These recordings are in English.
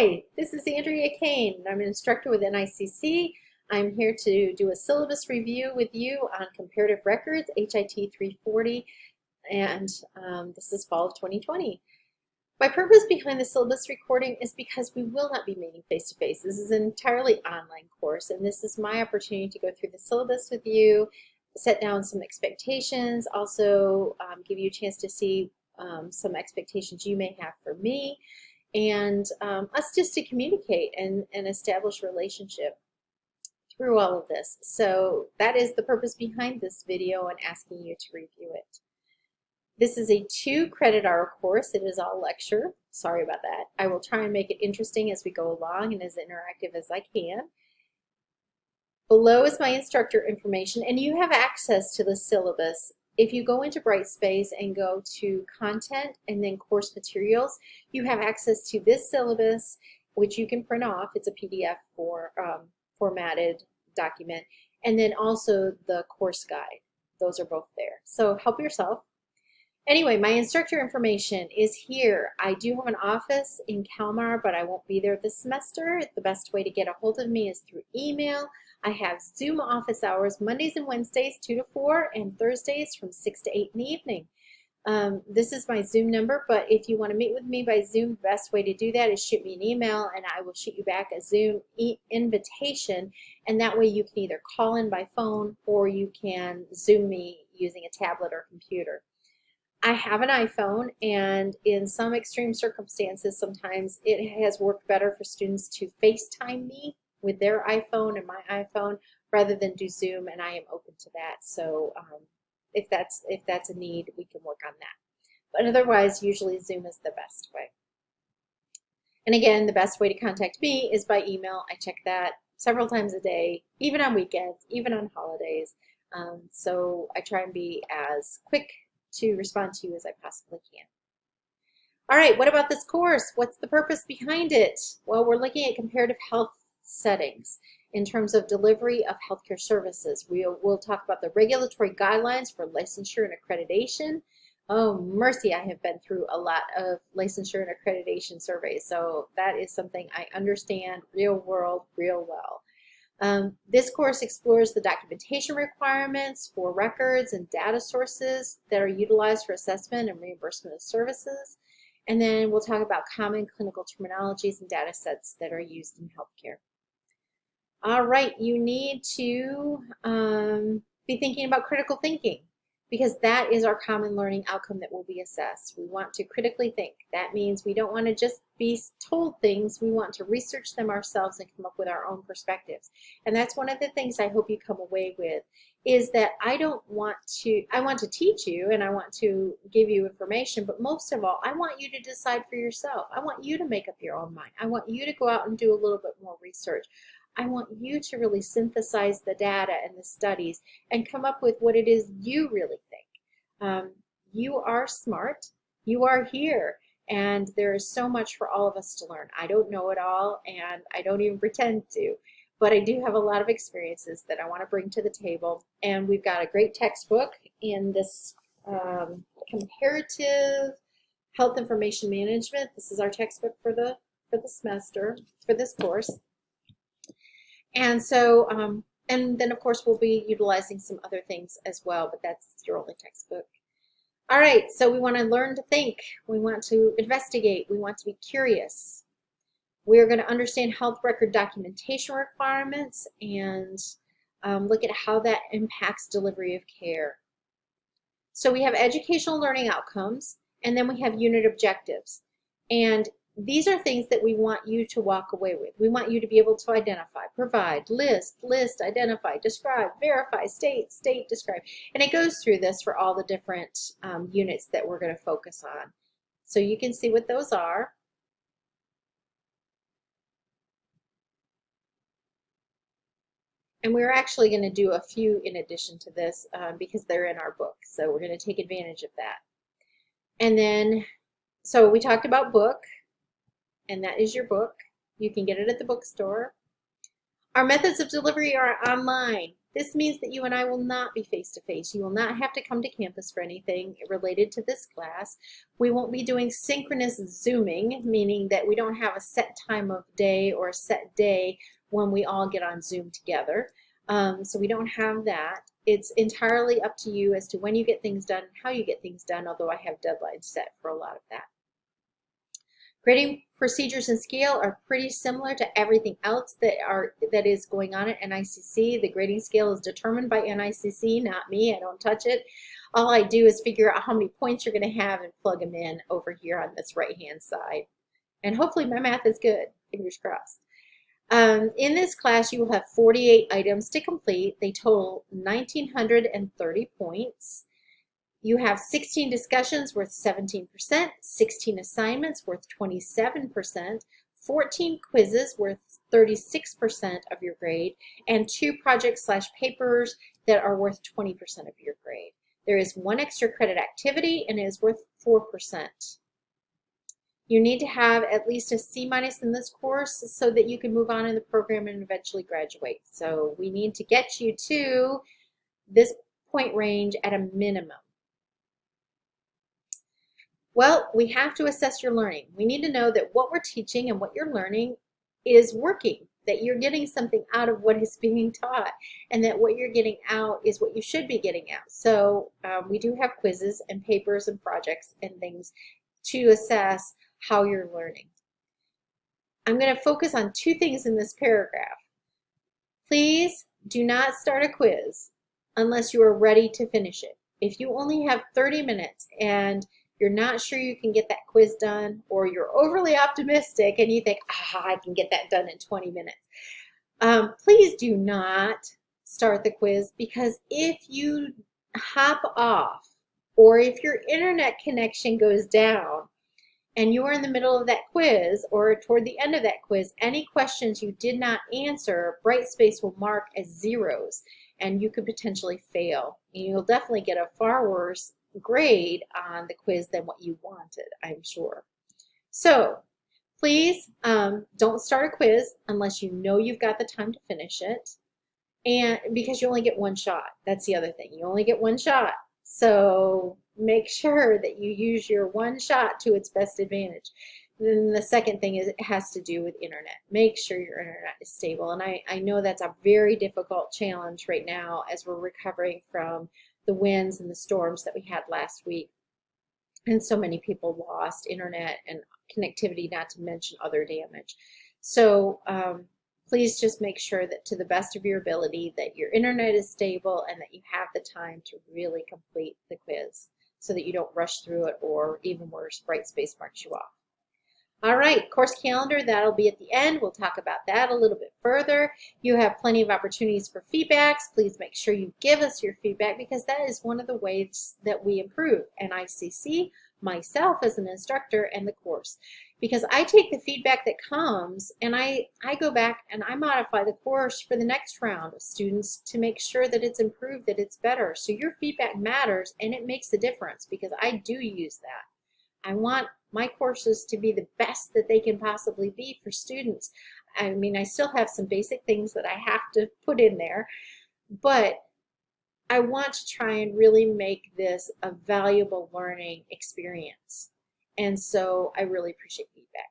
Hi, this is Andrea Kane. I'm an instructor with NICC. I'm here to do a syllabus review with you on comparative records, HIT 340, and this is fall of 2020. My purpose behind the syllabus recording is because we will not be meeting face-to-face. This is an entirely online course, and this is my opportunity to go through the syllabus with you, set down some expectations, also give you a chance to see some expectations you may have for me, and us just to communicate and establish relationship through all of this. So that is the purpose behind this video and asking you to review it. This is a 2-credit-hour course. It is all lecture. Sorry about that. I will try and make it interesting as we go along and as interactive as I can. Below is my instructor information, and you have access to the syllabus. If you go into Brightspace and go to content and then course materials, you have access to this syllabus, which you can print off. It's a PDF formatted document, and then also the course guide. Those are both there. So help yourself. Anyway, my instructor information is here. I do have an office in Kalmar, but I won't be there this semester. The best way to get a hold of me is through email. I have Zoom office hours Mondays and Wednesdays 2 to 4 and Thursdays from 6 to 8 in the evening. This is my Zoom number, but if you want to meet with me by Zoom, the best way to do that is shoot me an email and I will shoot you back a Zoom invitation, and that way you can either call in by phone or you can Zoom me using a tablet or computer. I have an iPhone, and in some extreme circumstances, sometimes it has worked better for students to FaceTime me with their iPhone and my iPhone rather than do Zoom, and I am open to that. So if that's a need, we can work on that. But otherwise, usually Zoom is the best way. And again, the best way to contact me is by email. I check that several times a day, even on weekends, even on holidays. So I try and be as quick to respond to you as I possibly can. All right, what about this course? What's the purpose behind it? Well, we're looking at comparative health settings in terms of delivery of healthcare services. We'll talk about the regulatory guidelines for licensure and accreditation. Oh, mercy, I have been through a lot of licensure and accreditation surveys, so that is something I understand real world real well. This course explores the documentation requirements for records and data sources that are utilized for assessment and reimbursement of services. And then we'll talk about common clinical terminologies and data sets that are used in healthcare. All right, you need to be thinking about critical thinking, because that is our common learning outcome that will be assessed. We want to critically think. That means we don't want to just be told things. We want to research them ourselves and come up with our own perspectives. And that's one of the things I hope you come away with, is that I want to teach you and I want to give you information, but most of all, I want you to decide for yourself. I want you to make up your own mind. I want you to go out and do a little bit more research. I want you to really synthesize the data and the studies and come up with what it is you really think. You are smart, you are here, and there is so much for all of us to learn. I don't know it all, and I don't even pretend to, but I do have a lot of experiences that I want to bring to the table, and we've got a great textbook in this comparative health information management. This is our textbook for the semester, for this course. And so, and then of course we'll be utilizing some other things as well, but that's your only textbook. All right, so we want to learn to think, we want to investigate, we want to be curious. We're going to understand health record documentation requirements and look at how that impacts delivery of care. So we have educational learning outcomes, and then we have unit objectives. And these are things that we want you to walk away with. We want you to be able to identify, provide, list, identify, describe, verify, state, describe. And it goes through this for all the different units that we're going to focus on. So you can see what those are. And we're actually going to do a few in addition to this because they're in our book. So we're going to take advantage of that. And then, so we talked about book. And that is your book. You can get it at the bookstore. Our methods of delivery are online. This means that you and I will not be face-to-face. You will not have to come to campus for anything related to this class. We won't be doing synchronous Zooming, meaning that we don't have a set time of day or a set day when we all get on Zoom together. So we don't have that. It's entirely up to you as to when you get things done and how you get things done, although I have deadlines set for a lot of that. Grading procedures and scale are pretty similar to everything else that is going on at NICC. The grading scale is determined by NICC, not me. I don't touch it. All I do is figure out how many points you're going to have and plug them in over here on this right-hand side. And hopefully my math is good. Fingers crossed. In this class, you will have 48 items to complete. They total 1,930 points. You have 16 discussions worth 17%, 16 assignments worth 27%, 14 quizzes worth 36% of your grade, and 2 projects/papers that are worth 20% of your grade. There is 1 extra credit activity and it is worth 4%. You need to have at least a C- in this course so that you can move on in the program and eventually graduate. So we need to get you to this point range at a minimum. Well, we have to assess your learning. We need to know that what we're teaching and what you're learning is working, that you're getting something out of what is being taught, and that what you're getting out is what you should be getting out. So we do have quizzes and papers and projects and things to assess how you're learning. I'm going to focus on 2 things in this paragraph. Please do not start a quiz unless you are ready to finish it. If you only have 30 minutes and you're not sure you can get that quiz done, or you're overly optimistic and you think, I can get that done in 20 minutes. Please do not start the quiz, because if you hop off or if your internet connection goes down and you're in the middle of that quiz or toward the end of that quiz, any questions you did not answer, Brightspace will mark as zeros and you could potentially fail. And you'll definitely get a far worse grade on the quiz than what you wanted, I'm sure. So please don't start a quiz unless you know you've got the time to finish it, and because you only get 1 shot. That's the other thing. You only get 1 shot. So make sure that you use your 1 shot to its best advantage. Then the second thing is it has to do with internet. Make sure your internet is stable. And I know that's a very difficult challenge right now as we're recovering from the winds and the storms that we had last week. And so many people lost internet and connectivity, not to mention other damage. So please just make sure that to the best of your ability that your internet is stable and that you have the time to really complete the quiz so that you don't rush through it, or even worse, Brightspace marks you off. All right, course calendar, that'll be at the end. We'll talk about that a little bit further. You have plenty of opportunities for feedbacks. Please make sure you give us your feedback, because that is one of the ways that we improve NICC, myself as an instructor, and the course. Because I take the feedback that comes and I go back and I modify the course for the next round of students to make sure that it's improved, that it's better. So your feedback matters and it makes a difference, because I do use that. I want my courses to be the best that they can possibly be for students. I mean, I still have some basic things that I have to put in there, but I want to try and really make this a valuable learning experience. And so I really appreciate feedback.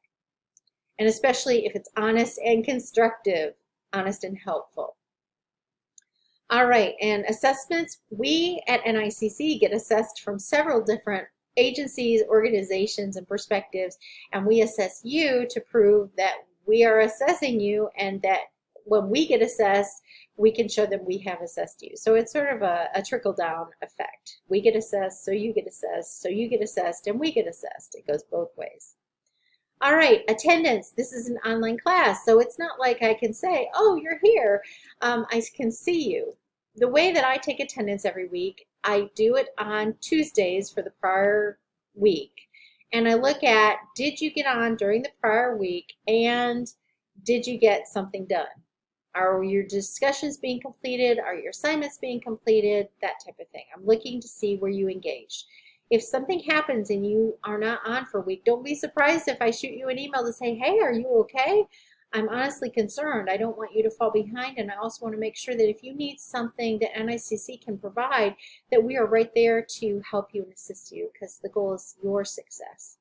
And especially if it's honest and constructive, honest and helpful. All right, and assessments, we at NICC get assessed from several different agencies, organizations, and perspectives, and we assess you to prove that we are assessing you, and that when we get assessed, we can show them we have assessed you. So it's sort of a trickle-down effect. We get assessed, so you get assessed, so you get assessed, and we get assessed. It goes both ways. All right, attendance. This is an online class, so it's not like I can say, oh, you're here. I can see you. The way that I take attendance every week, I do it on Tuesdays for the prior week. And I look at, did you get on during the prior week, and did you get something done? Are your discussions being completed? Are your assignments being completed? That type of thing. I'm looking to see where you engaged. If something happens and you are not on for a week, don't be surprised if I shoot you an email to say, hey, are you okay? I'm honestly concerned. I don't want you to fall behind, and I also want to make sure that if you need something that NICC can provide, that we are right there to help you and assist you, because the goal is your success.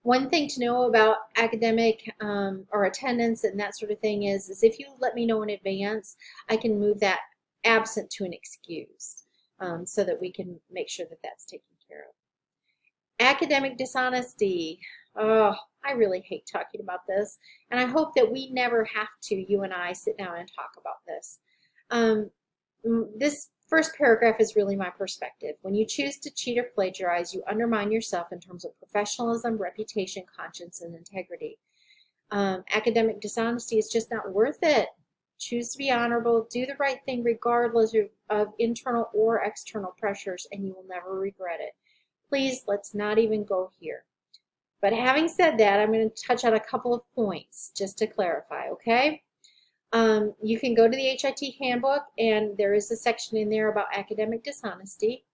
One thing to know about academic or attendance and that sort of thing is if you let me know in advance, I can move that absent to an excuse, so that we can make sure that that's taken care of. Academic dishonesty. Oh, I really hate talking about this, and I hope that we never have to, you and I, sit down and talk about this. This first paragraph is really my perspective. When you choose to cheat or plagiarize, you undermine yourself in terms of professionalism, reputation, conscience, and integrity. Academic dishonesty is just not worth it. Choose to be honorable, do the right thing regardless of internal or external pressures, and you will never regret it. Please, let's not even go here. But having said that, I'm going to touch on a couple of points just to clarify, okay? You can go to the HIT handbook, and there is a section in there about academic dishonesty.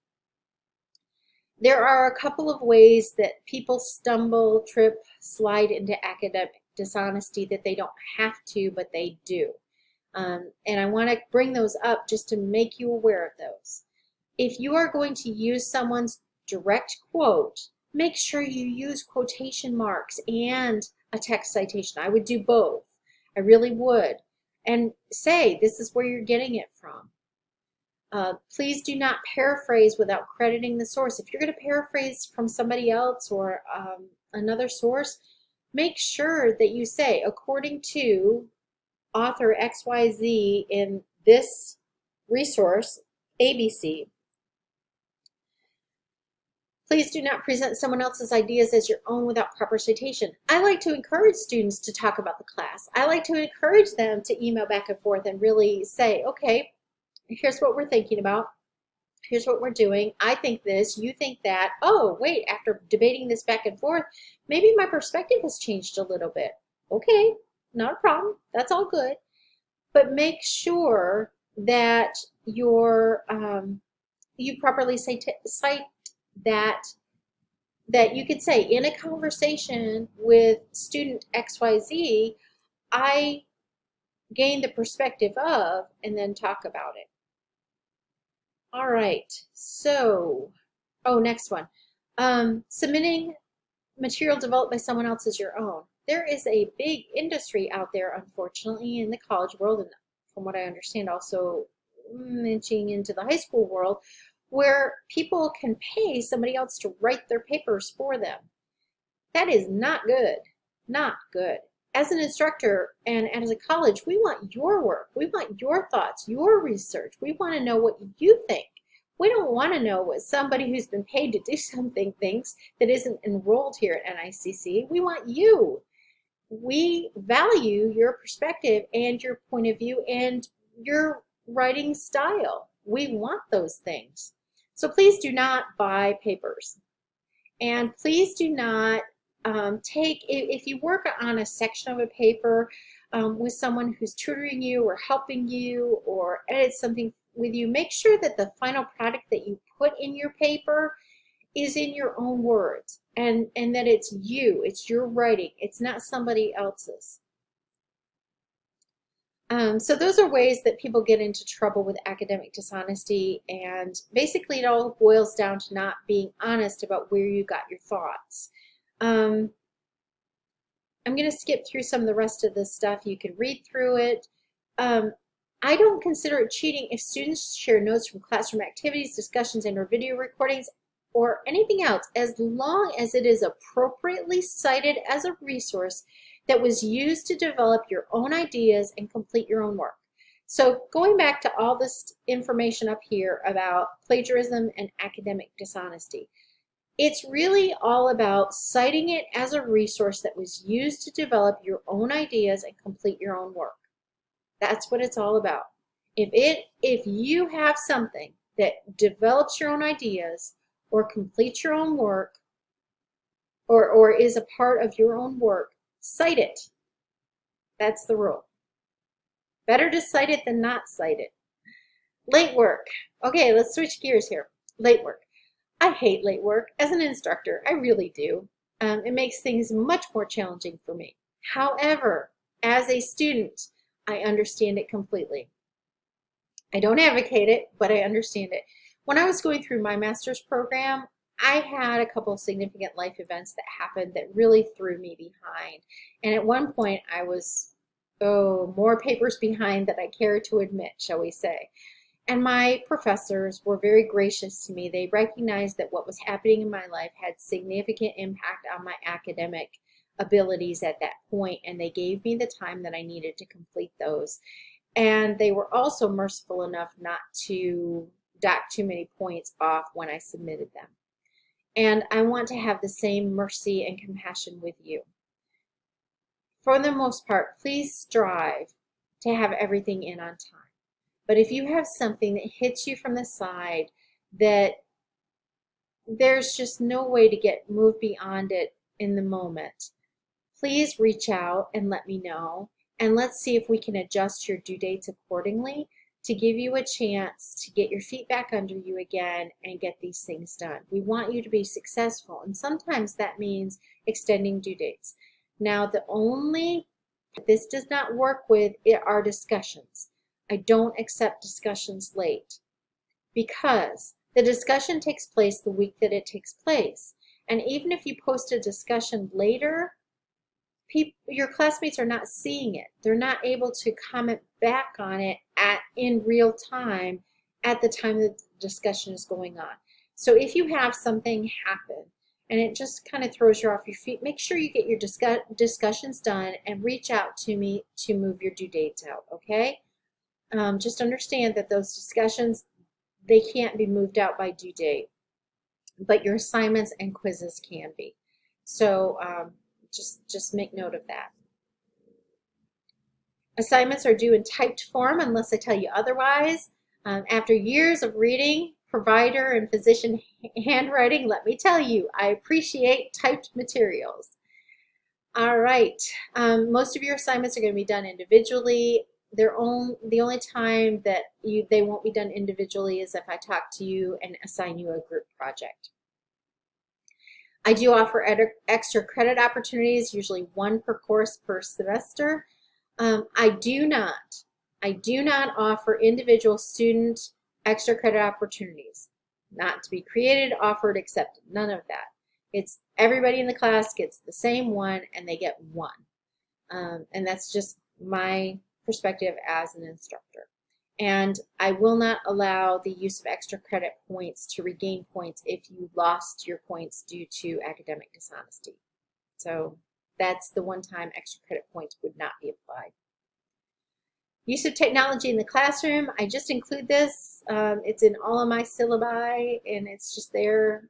There are a couple of ways that people stumble, trip, slide into academic dishonesty that they don't have to, but they do. And I want to bring those up just to make you aware of those. If you are going to use someone's direct quote, make sure you use quotation marks and a text citation. I would do both. I really would. And say, this is where you're getting it from. Please do not paraphrase without crediting the source. If you're going to paraphrase from somebody else or another source, make sure that you say, according to author XYZ in this resource, ABC. Please do not present someone else's ideas as your own without proper citation. I like to encourage students to talk about the class. I like to encourage them to email back and forth and really say, okay, here's what we're thinking about. Here's what we're doing. I think this, you think that. Oh, wait, after debating this back and forth, maybe my perspective has changed a little bit. Okay, not a problem. That's all good. But make sure that you properly cite that you could say, in a conversation with student XYZ, I gained the perspective of, and then talk about it. All right, so, next one. Submitting material developed by someone else as your own. There is a big industry out there, unfortunately, in the college world, and from what I understand, also inching into the high school world, where people can pay somebody else to write their papers for them. That is not good. Not good. As an instructor and as a college, we want your work. We want your thoughts, your research. We want to know what you think. We don't want to know what somebody who's been paid to do something thinks that isn't enrolled here at NICC. We want you. We value your perspective and your point of view and your writing style. We want those things. So please do not buy papers. And please do not if you work on a section of a paper with someone who's tutoring you or helping you or edit something with you, make sure that the final product that you put in your paper is in your own words and that it's you, it's your writing, it's not somebody else's. So those are ways that people get into trouble with academic dishonesty, and basically it all boils down to not being honest about where you got your thoughts. I'm going to skip through some of the rest of this stuff. You can read through it. I don't consider it cheating if students share notes from classroom activities, discussions, and or video recordings, or anything else, as long as it is appropriately cited as a resource that was used to develop your own ideas and complete your own work. So going back to all this information up here about plagiarism and academic dishonesty, it's really all about citing it as a resource that was used to develop your own ideas and complete your own work. That's what it's all about. If you have something that develops your own ideas or completes your own work or is a part of your own work, cite it. That's the rule. Better to cite it than not cite it. Late work. Okay, let's switch gears here. Late work. I hate late work. As an instructor, I really do. It makes things much more challenging for me. However, as a student, I understand it completely. I don't advocate it, but I understand it. When I was going through my master's program, I had a couple of significant life events that happened that really threw me behind. And at one point, I was, more papers behind than I care to admit, shall we say. And my professors were very gracious to me. They recognized that what was happening in my life had significant impact on my academic abilities at that point, and they gave me the time that I needed to complete those. And they were also merciful enough not to dock too many points off when I submitted them. And I want to have the same mercy and compassion with you. For the most part, please strive to have everything in on time. But if you have something that hits you from the side that there's just no way to move beyond it in the moment, please reach out and let me know. And let's see if we can adjust your due dates accordingly to give you a chance to get your feet back under you again and get these things done. We want you to be successful, and sometimes that means extending due dates. Now, the only this does not work with are discussions. I don't accept discussions late because the discussion takes place the week that it takes place. And even if you post a discussion later, your classmates are not seeing it. They're not able to comment back on it in real time at the time that the discussion is going on. So if you have something happen and it just kind of throws you off your feet, make sure you get your discussions done and reach out to me to move your due dates out, okay? Just understand that those discussions, they can't be moved out by due date, but your assignments and quizzes can be. So just make note of that. Assignments are due in typed form unless I tell you otherwise. After years of reading provider and physician handwriting, let me tell you, I appreciate typed materials. All right, most of your assignments are going to be done individually. The only time that they won't be done individually is if I talk to you and assign you a group project. I do offer extra credit opportunities, usually one per course per semester. I do not offer individual student extra credit opportunities. Not to be created, offered, accepted. None of that. It's everybody in the class gets the same one and they get one. And that's just my perspective as an instructor. And I will not allow the use of extra credit points to regain points if you lost your points due to academic dishonesty. So that's the one time extra credit points would not be applied. Use of technology in the classroom, I just include this. It's in all of my syllabi, and it's just there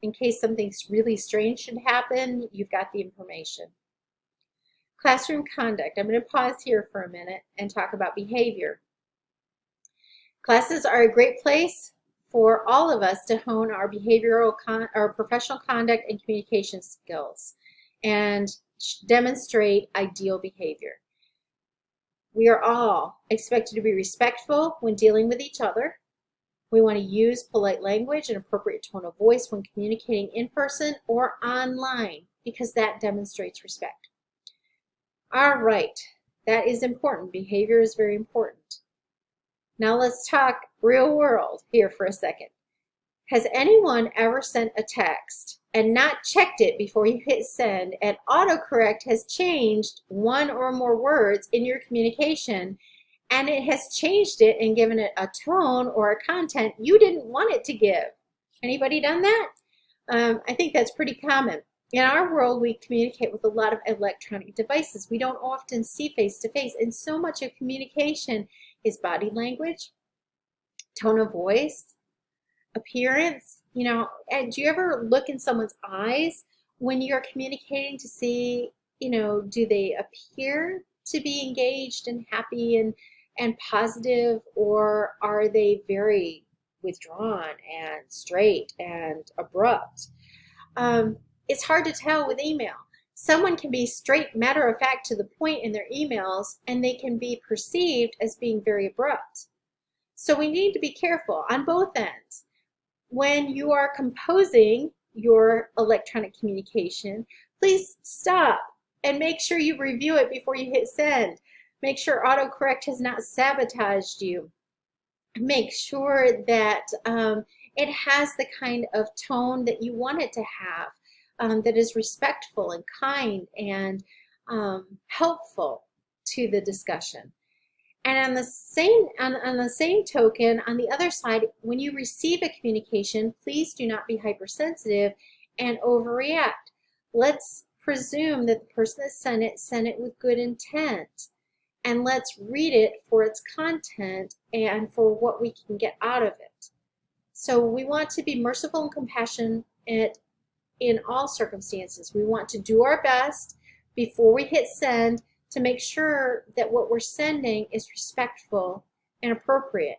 in case something really strange should happen, you've got the information. Classroom conduct, I'm going to pause here for a minute and talk about behavior. Classes are a great place for all of us to hone our behavioral, our professional conduct and communication skills and demonstrate ideal behavior. We are all expected to be respectful when dealing with each other. We want to use polite language and appropriate tone of voice when communicating in person or online because that demonstrates respect. All right, that is important. Behavior is very important. Now let's talk real world here for a second. Has anyone ever sent a text and not checked it before you hit send, and autocorrect has changed one or more words in your communication, and it has changed it and given it a tone or a content you didn't want it to give? Anybody done that? I think that's pretty common. In our world, we communicate with a lot of electronic devices. We don't often see face-to-face, and so much of communication is body language, tone of voice, appearance. You know, and do you ever look in someone's eyes when you're communicating to see, you know, do they appear to be engaged and happy and positive, or are they very withdrawn and straight and abrupt? It's hard to tell with email. Someone can be straight, matter of fact, to the point in their emails, and they can be perceived as being very abrupt. So we need to be careful on both ends. When you are composing your electronic communication, please stop And make sure you review it before you hit send. Make sure autocorrect has not sabotaged you. Make sure that it has the kind of tone that you want it to have, that is respectful and kind and helpful to the discussion. And on the same token, on the other side, when you receive a communication, please do not be hypersensitive and overreact. Let's presume that the person that sent it with good intent. And let's read it for its content and for what we can get out of it. So we want to be merciful and compassionate in all circumstances. We want to do our best before we hit send to make sure that what we're sending is respectful and appropriate.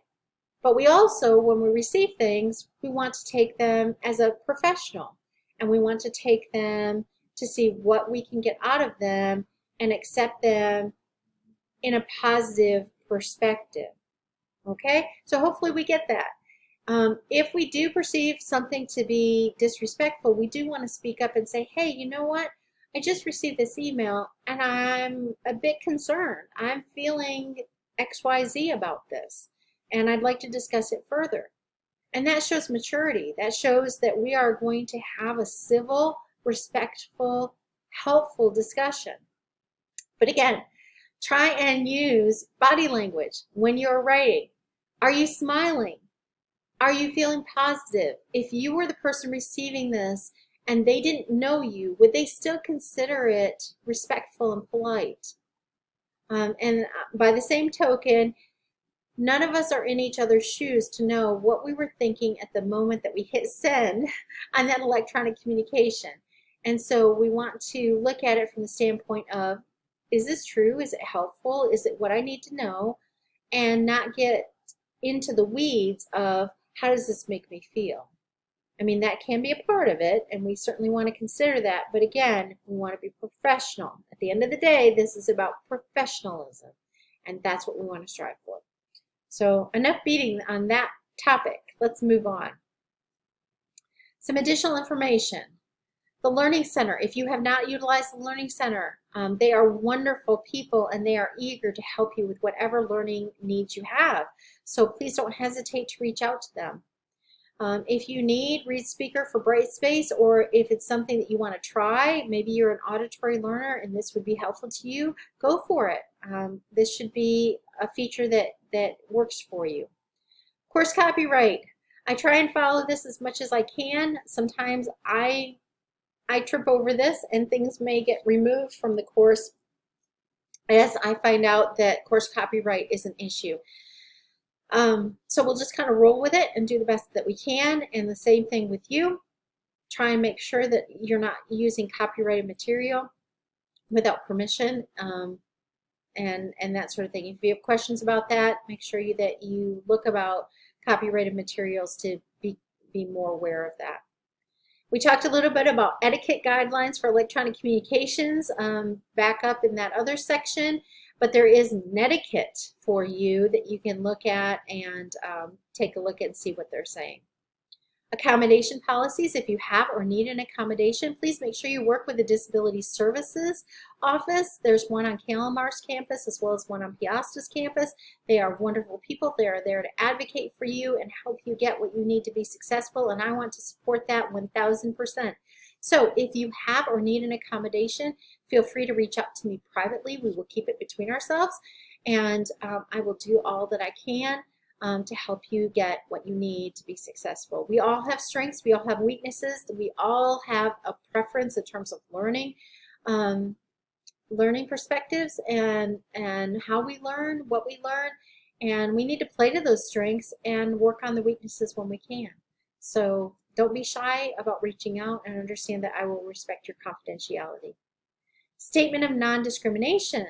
But we also, when we receive things, we want to take them as a professional, and we want to take them to see what we can get out of them and accept them in a positive perspective. Okay, so hopefully we get that. If we do perceive something to be disrespectful, we do want to speak up and say, hey, you know what? I just received this email and I'm a bit concerned. I'm feeling XYZ about this and I'd like to discuss it further. And that shows maturity. That shows that we are going to have a civil, respectful, helpful discussion. But again, try and use body language when you're writing. Are you smiling? Are you feeling positive? If you were the person receiving this and they didn't know you, would they still consider it respectful and polite? And by the same token, none of us are in each other's shoes to know what we were thinking at the moment that we hit send on that electronic communication. And so we want to look at it from the standpoint of, is this true? Is it helpful? Is it what I need to know? And not get into the weeds of, how does this make me feel? I mean, that can be a part of it, and we certainly want to consider that. But again, we want to be professional. At the end of the day, this is about professionalism, and that's what we want to strive for. So enough beating on that topic. Let's move on. Some additional information. The Learning Center. If you have not utilized the Learning Center, they are wonderful people and they are eager to help you with whatever learning needs you have. So please don't hesitate to reach out to them. If you need Read Speaker for Brightspace, or if it's something that you want to try, maybe you're an auditory learner and this would be helpful to you, go for it. This should be a feature that works for you. Course copyright. I try and follow this as much as I can. Sometimes I trip over this and things may get removed from the course as I find out that course copyright is an issue. So we'll just kind of roll with it and do the best that we can. And the same thing with you. Try and make sure that you're not using copyrighted material without permission, and that sort of thing. If you have questions about that, make sure that you look about copyrighted materials to be more aware of that. We talked a little bit about etiquette guidelines for electronic communications back up in that other section, but there is netiquette for you that you can look at and take a look at and see what they're saying. Accommodation policies. If you have or need an accommodation, please make sure you work with the Disability Services Office. There's one on Calamar's campus as well as one on Piasta's campus. They are wonderful people. They are there to advocate for you and help you get what you need to be successful, and I want to support that 1000%. So if you have or need an accommodation, feel free to reach out to me privately. We will keep it between ourselves, and I will do all that I can to help you get what you need to be successful. We all have strengths, we all have weaknesses, we all have a preference in terms of learning, learning perspectives and how we learn, what we learn, and we need to play to those strengths and work on the weaknesses when we can. So don't be shy about reaching out, and understand that I will respect your confidentiality. Statement of non-discrimination.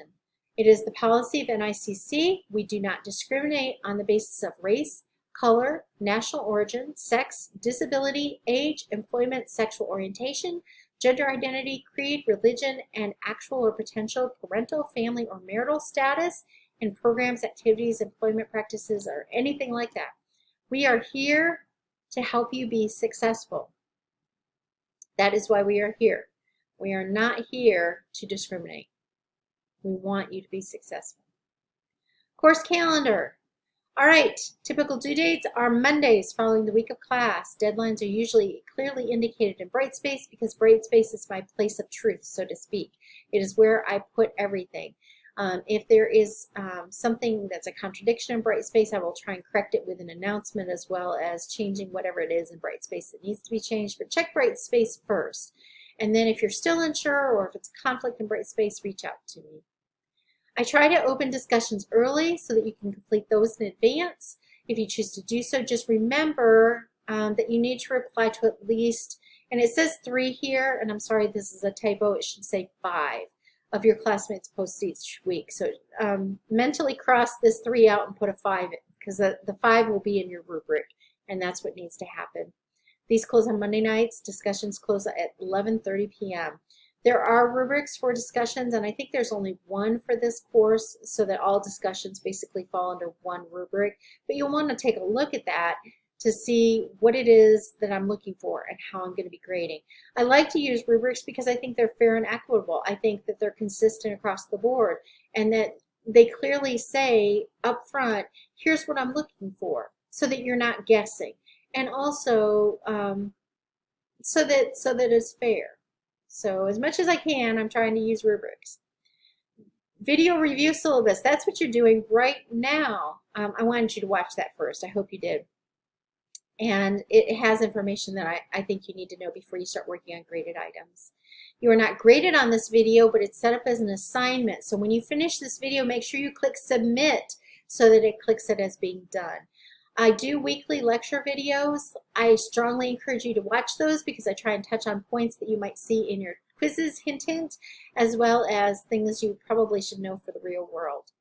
It is the policy of NICC. We do not discriminate on the basis of race, color, national origin, sex, disability, age, employment, sexual orientation, gender identity, creed, religion, and actual or potential parental, family, or marital status in programs, activities, employment practices, or anything like that. We are here to help you be successful. That is why we are here. We are not here to discriminate. We want you to be successful. Course calendar. All right, typical due dates are Mondays following the week of class. Deadlines are usually clearly indicated in Brightspace because Brightspace is my place of truth, so to speak. It is where I put everything. If there is something that's a contradiction in Brightspace, I will try and correct it with an announcement as well as changing whatever it is in Brightspace that needs to be changed. But check Brightspace first. And then if you're still unsure or if it's a conflict in Brightspace, reach out to me. I try to open discussions early so that you can complete those in advance. If you choose to do so, just remember that you need to reply to at least, and it says 3 here, and I'm sorry, this is a typo, it should say 5 of your classmates' posts each week. So mentally cross this 3 out and put a 5 in, because the 5 will be in your rubric, and that's what needs to happen. These close on Monday nights. Discussions close at 11:30 p.m. There are rubrics for discussions, and I think there's only one for this course, so that all discussions basically fall under one rubric. But you'll want to take a look at that to see what it is that I'm looking for and how I'm going to be grading. I like to use rubrics because I think they're fair and equitable. I think that they're consistent across the board, and that they clearly say up front, here's what I'm looking for, so that you're not guessing. And also so that it's fair. So as much as I can, I'm trying to use rubrics. Video review syllabus, that's what you're doing right now. I wanted you to watch that first. I hope you did. And it has information that I think you need to know before you start working on graded items. You are not graded on this video, but it's set up as an assignment. So when you finish this video, make sure you click submit so that it clicks it as being done. I do weekly lecture videos. I strongly encourage you to watch those because I try and touch on points that you might see in your quizzes, hint, hint, as well as things you probably should know for the real world.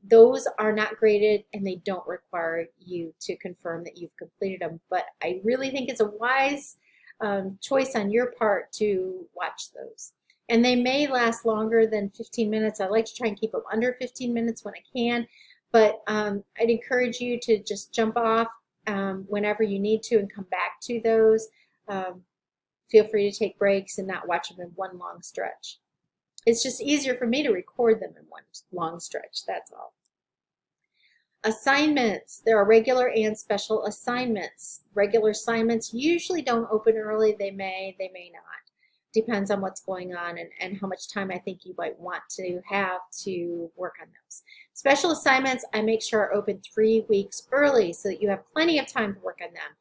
Those are not graded and they don't require you to confirm that you've completed them, but I really think it's a wise choice on your part to watch those. And they may last longer than 15 minutes. I like to try and keep them under 15 minutes when I can. But I'd encourage you to just jump off whenever you need to and come back to those. Feel free to take breaks and not watch them in one long stretch. It's just easier for me to record them in one long stretch, that's all. Assignments. There are regular and special assignments. Regular assignments usually don't open early. They may not. Depends on what's going on and how much time I think you might want to have to work on those. Special assignments, I make sure are open 3 weeks early so that you have plenty of time to work on them.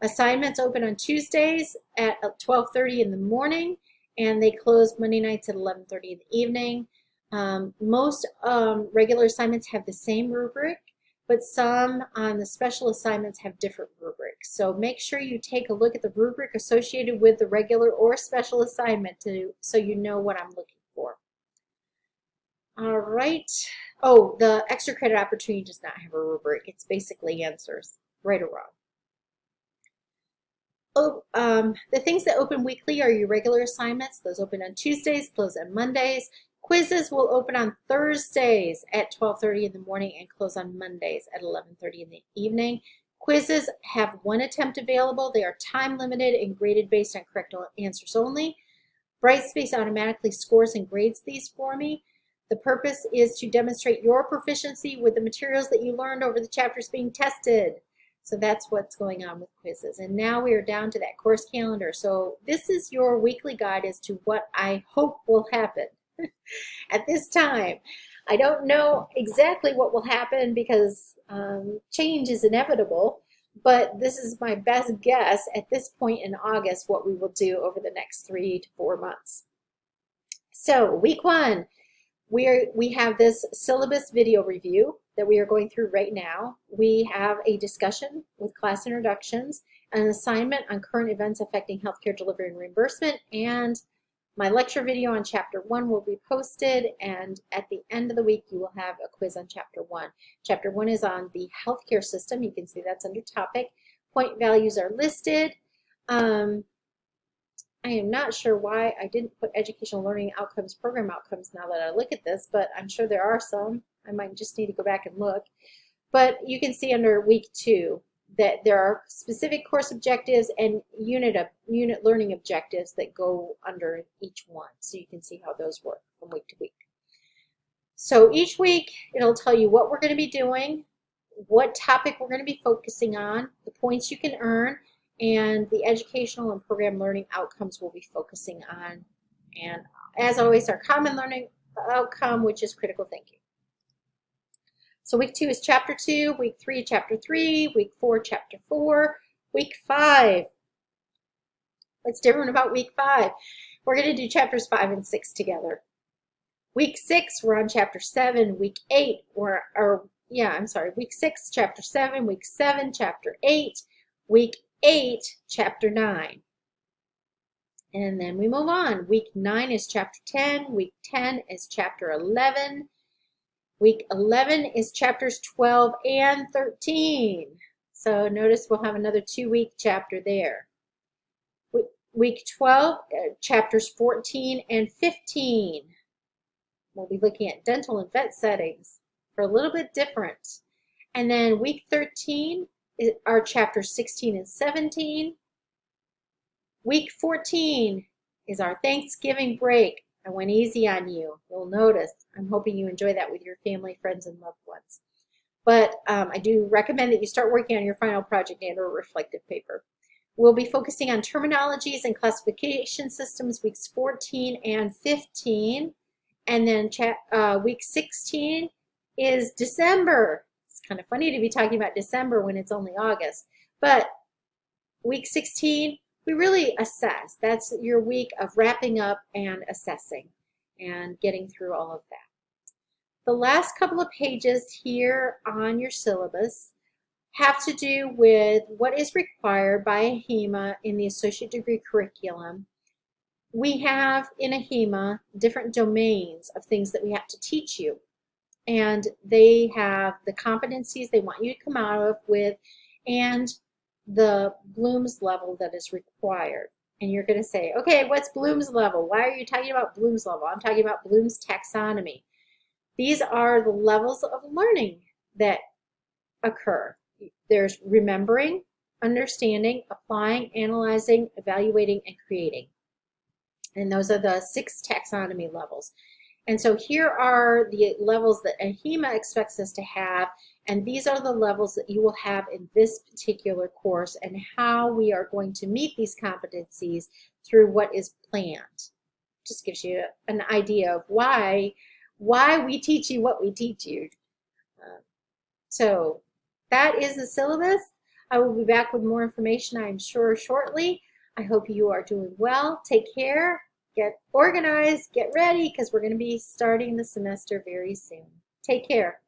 Assignments open on Tuesdays at 12:30 in the morning, and they close Monday nights at 11:30 in the evening. Most regular assignments have the same rubric, but some on the special assignments have different rubrics. So make sure you take a look at the rubric associated with the regular or special assignment so you know what I'm looking for. All right. Oh, the extra credit opportunity does not have a rubric. It's basically answers, right or wrong. Oh, the things that open weekly are your regular assignments. Those open on Tuesdays, close on Mondays. Quizzes will open on Thursdays at 12:30 in the morning and close on Mondays at 11:30 in the evening. Quizzes have 1 attempt available. They are time limited and graded based on correct answers only. Brightspace automatically scores and grades these for me. The purpose is to demonstrate your proficiency with the materials that you learned over the chapters being tested. So that's what's going on with quizzes. And now we are down to that course calendar. So this is your weekly guide as to what I hope will happen at this time. I don't know exactly what will happen because change is inevitable, but this is my best guess at this point in August what we will do over the next 3 to 4 months. So week 1, we have this syllabus video review that we are going through right now. We have a discussion with class introductions, an assignment on current events affecting healthcare delivery and reimbursement, and my lecture video on Chapter 1 will be posted, and at the end of the week you will have a quiz on Chapter 1. Chapter 1 is on the healthcare system. You can see that's under topic. Point values are listed. I am not sure why I didn't put educational learning outcomes, program outcomes now that I look at this, but I'm sure there are some. I might just need to go back and look. But you can see under week 2, that there are specific course objectives and unit learning objectives that go under each one. So you can see how those work from week to week. So each week it'll tell you what we're going to be doing, what topic we're going to be focusing on, the points you can earn, and the educational and program learning outcomes we'll be focusing on. And as always, our common learning outcome, which is critical thinking. So week 2 is chapter 2, week 3, chapter 3, week 4, chapter 4, week 5. What's different about week 5? We're going to do chapters 5 and 6 together. Week 6, we're on chapter 7. Week 8, week 6, chapter 7. Week 7, chapter 8. Week 8, chapter 9. And then we move on. Week 9 is chapter 10. Week 10 is chapter 11. Week 11 is chapters 12 and 13. So notice we'll have another 2-week chapter there. Week 12, chapters 14 and 15. We'll be looking at dental and vet settings for a little bit different. And then week 13 are chapters 16 and 17. Week 14 is our Thanksgiving break. I went easy on you. You'll notice. I'm hoping you enjoy that with your family, friends, and loved ones. But I do recommend that you start working on your final project and or reflective paper. We'll be focusing on terminologies and classification systems weeks 14 and 15. And then week 16 is December. It's kind of funny to be talking about December when it's only August. But week 16, we really assess. That's your week of wrapping up and assessing and getting through all of that. The last couple of pages here on your syllabus have to do with what is required by AHEMA in the associate degree curriculum. We have in AHEMA different domains of things that we have to teach you. And they have the competencies they want you to come out of with and the Bloom's level that is required. And you're going to say, okay, what's Bloom's level? Why are you talking about Bloom's level? I'm talking about Bloom's taxonomy. These are the levels of learning that occur. There's remembering, understanding, applying, analyzing, evaluating, and creating. And those are the 6 taxonomy levels. And so here are the levels that AHEMA expects us to have, and these are the levels that you will have in this particular course and how we are going to meet these competencies through what is planned. Just gives you an idea of why we teach you what we teach you. So that is the syllabus. I will be back with more information, I'm sure, shortly. I hope you are doing well. Take care. Get organized, get ready, because we're going to be starting the semester very soon. Take care.